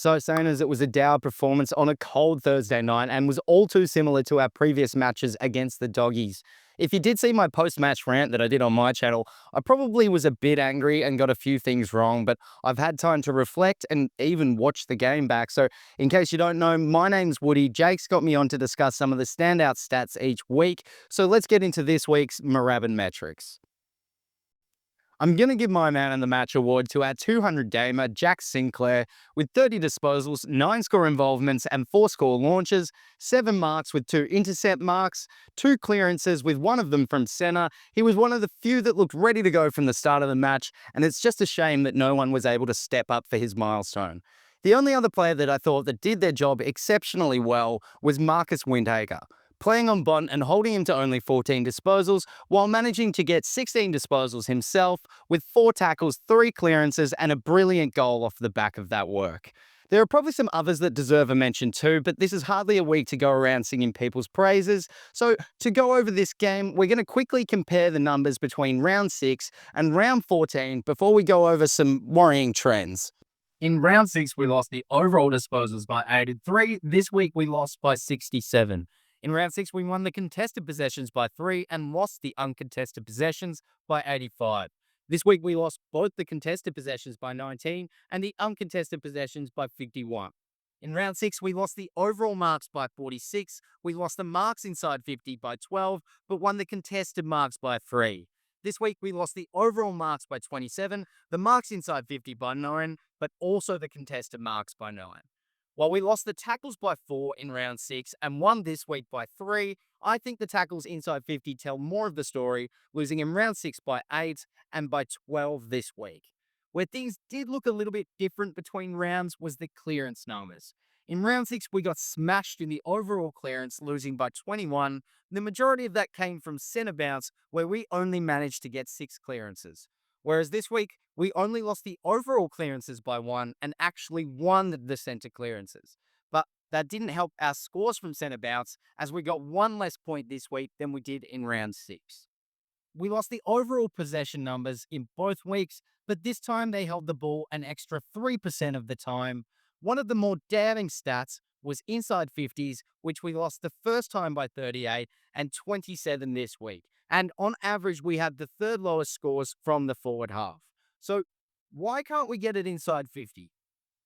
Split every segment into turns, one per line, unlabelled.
So, Saners, it was a dour performance on a cold Thursday night and was all too similar to our previous matches against the Doggies. If you did see my post-match rant that I did on my channel, I probably was a bit angry and got a few things wrong, but I've had time to reflect and even watch the game back. So, in case you don't know, my name's Woody. Jake's got me on to discuss some of the standout stats each week. So, let's get into this week's Moorabbin metrics. I'm going to give my man in the match award to our 200 gamer, Jack Sinclair, with 30 disposals, 9 score involvements, and 4 score launches, 7 marks with 2 intercept marks, 2 clearances, with one of them from centre. He was one of the few that looked ready to go from the start of the match, and it's just a shame that no one was able to step up for his milestone. The only other player that I thought that did their job exceptionally well was Marcus Windhager, playing on Bont and holding him to only 14 disposals, while managing to get 16 disposals himself, with 4 tackles, 3 clearances, and a brilliant goal off the back of that work. There are probably some others that deserve a mention too, but this is hardly a week to go around singing people's praises. So to go over this game, we're going to quickly compare the numbers between round 6 and round 14 before we go over some worrying trends. In round 6, we lost the overall disposals by 83. This week, we lost by 67. In round 6, we won the contested possessions by 3 and lost the uncontested possessions by 85. This week, we lost both the contested possessions by 19 and the uncontested possessions by 51. In round 6, we lost the overall marks by 46, we lost the marks inside 50 by 12, but won the contested marks by 3. This week, we lost the overall marks by 27, the marks inside 50 by 9, but also the contested marks by 9. While we lost the tackles by 4 in round 6 and won this week by 3, I think the tackles inside 50 tell more of the story, losing in round 6 by 8 and by 12 this week. Where things did look a little bit different between rounds was the clearance numbers. In round 6, we got smashed in the overall clearance, losing by 21. The majority of that came from centre bounce, where we only managed to get 6 clearances. Whereas this week, we only lost the overall clearances by 1 and actually won the centre clearances. But that didn't help our scores from centre bounce, as we got 1 less point this week than we did in round 6. We lost the overall possession numbers in both weeks, but this time they held the ball an extra 3% of the time. One of the more damning stats was inside 50s, which we lost the first time by 38 and 27 this week. And on average, we had the third lowest scores from the forward half. So why can't we get it inside 50?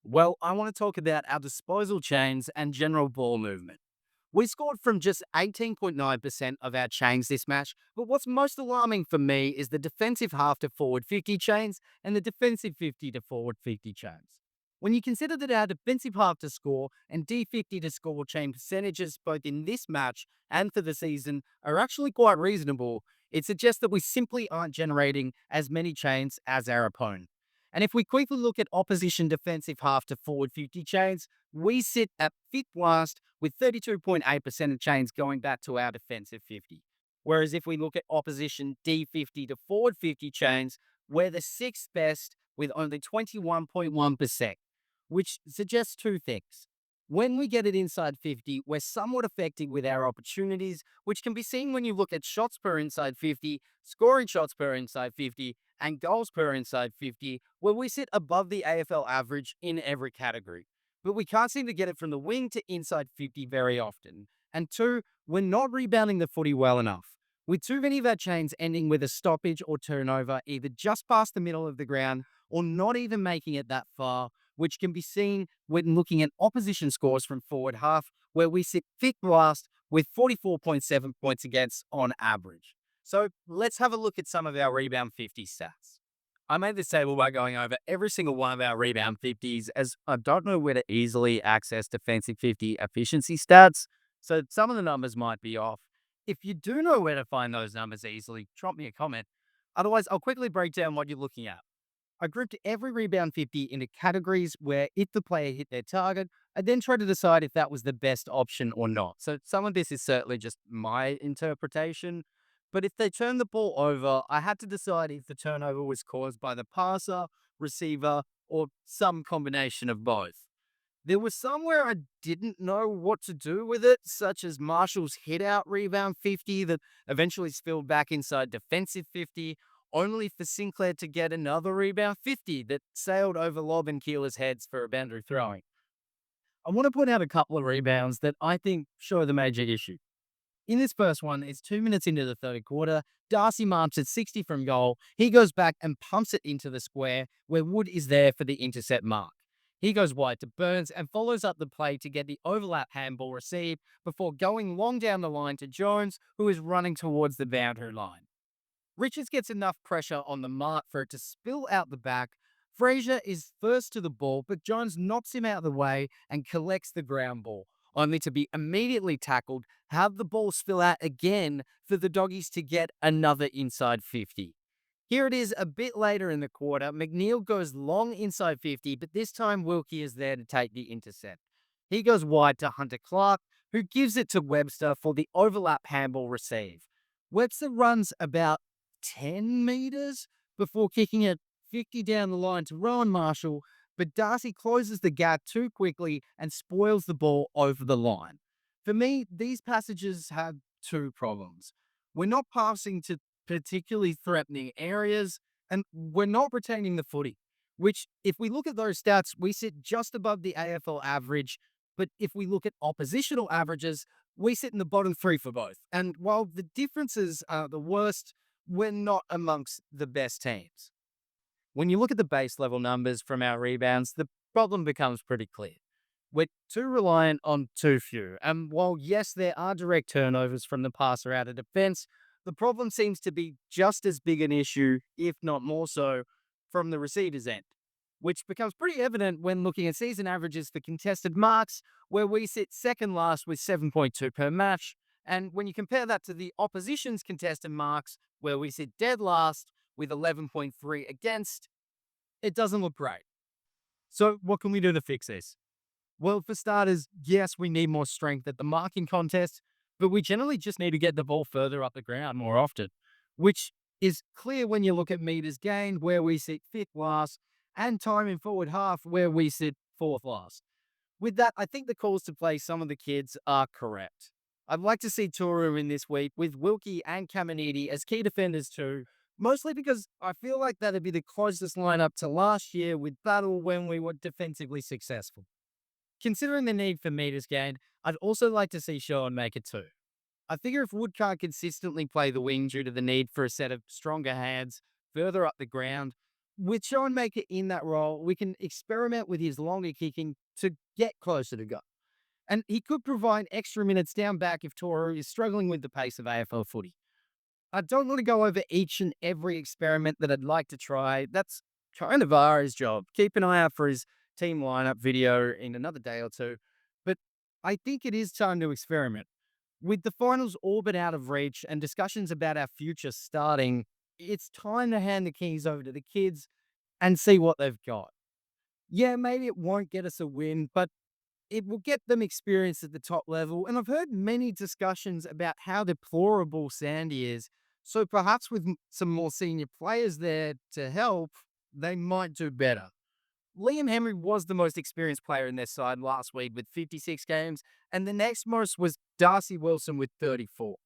Well, I want to talk about our disposal chains and general ball movement. We scored from just 18.9% of our chains this match, but what's most alarming for me is the defensive half to forward 50 chains and the defensive 50 to forward 50 chains. When you consider that our defensive half to score and D50 to score chain percentages both in this match and for the season are actually quite reasonable, it suggests that we simply aren't generating as many chains as our opponent. And if we quickly look at opposition defensive half to forward 50 chains, we sit at fifth last with 32.8% of chains going back to our defensive 50. Whereas if we look at opposition D50 to forward 50 chains, we're the sixth best with only 21.1%, which suggests two things. When we get it inside 50, we're somewhat effective with our opportunities, which can be seen when you look at shots per inside 50, scoring shots per inside 50, and goals per inside 50, where we sit above the AFL average in every category. But we can't seem to get it from the wing to inside 50 very often. And 2, we're not rebounding the footy well enough, with too many of our chains ending with a stoppage or turnover either just past the middle of the ground or not even making it that far, which can be seen when looking at opposition scores from forward half, where we sit fifth last with 44.7 points against on average. So let's have a look at some of our rebound 50 stats. I made this table by going over every single one of our rebound 50s, as I don't know where to easily access defensive 50 efficiency stats, so some of the numbers might be off. If you do know where to find those numbers easily, drop me a comment. Otherwise, I'll quickly break down what you're looking at. I grouped every rebound 50 into categories where if the player hit their target, I then tried to decide if that was the best option or not. So some of this is certainly just my interpretation. But if they turned the ball over, I had to decide if the turnover was caused by the passer, receiver, or some combination of both. There was somewhere I didn't know what to do with it, such as Marshall's hit out rebound 50 that eventually spilled back inside defensive 50, only for Sinclair to get another rebound 50 that sailed over Lob and Keeler's heads for a boundary throwing. I want to point out a couple of rebounds that I think show the major issue. In this first one, it's 2 minutes into the third quarter. Darcy marks at 60 from goal. He goes back and pumps it into the square where Wood is there for the intercept mark. He goes wide to Burns and follows up the play to get the overlap handball received before going long down the line to Jones, who is running towards the boundary line. Richards gets enough pressure on the mark for it to spill out the back. Fraser is first to the ball, but Jones knocks him out of the way and collects the ground ball, only to be immediately tackled, have the ball spill out again for the Doggies to get another inside 50. Here it is a bit later in the quarter. McNeil goes long inside 50, but this time Wilkie is there to take the intercept. He goes wide to Hunter Clark, who gives it to Webster for the overlap handball receive. Webster runs about 10 meters before kicking it 50 down the line to Rowan Marshall, but Darcy closes the gap too quickly and spoils the ball over the line. For me, these passages have two problems. We're not passing to particularly threatening areas, and we're not retaining the footy, which, if we look at those stats, we sit just above the AFL average. But if we look at oppositional averages, we sit in the bottom three for both. And while the differences are the worst, we're not amongst the best teams. When you look at the base level numbers from our rebounds, the problem becomes pretty clear. We're too reliant on too few. And while, yes, there are direct turnovers from the passer out of defense, the problem seems to be just as big an issue, if not more so, from the receiver's end, which becomes pretty evident when looking at season averages for contested marks, where we sit second last with 7.2 per match. And when you compare that to the opposition's contested marks, where we sit dead last with 11.3 against, it doesn't look great. So what can we do to fix this? Well, for starters, yes, we need more strength at the marking contest, but we generally just need to get the ball further up the ground more often, which is clear when you look at meters gained, where we sit fifth last, and time in forward half, where we sit fourth last. With that, I think the calls to play some of the kids are correct. I'd like to see Toru in this week with Wilkie and Caminiti as key defenders too, mostly because I feel like that'd be the closest lineup to last year with Battle when we were defensively successful. Considering the need for meters gained, I'd also like to see Sean make it too. I figure if Wood can't consistently play the wing due to the need for a set of stronger hands further up the ground, with Sean Maker in that role, we can experiment with his longer kicking to get closer to goal. And he could provide extra minutes down back if Toru is struggling with the pace of AFL footy. I don't want to go over each and every experiment that I'd like to try. That's kind of Ara's job. Keep an eye out for his team lineup video in another day or two. But I think it is time to experiment. With the finals all but out of reach and discussions about our future starting, it's time to hand the keys over to the kids and see what they've got. Yeah, maybe it won't get us a win, but it will get them experience at the top level. And I've heard many discussions about how deplorable Sandy is. So perhaps with some more senior players there to help, they might do better. Liam Henry was the most experienced player in their side last week with 56 games, and the next most was Darcy Wilson with 34.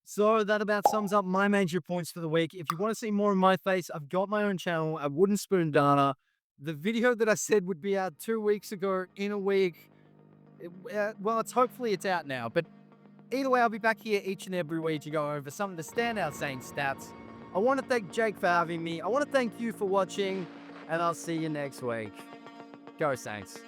So that about sums up my major points for the week. If you want to see more of my face, I've got my own channel, A Wooden Spoon Dana. The video that I said would be out 2 weeks ago in a week, hopefully it's out now. But either way, I'll be back here each and every week to go over some of the standout Saints stats. I want to thank Jake for having me. I want to thank you for watching, and I'll see you next week. Go Saints.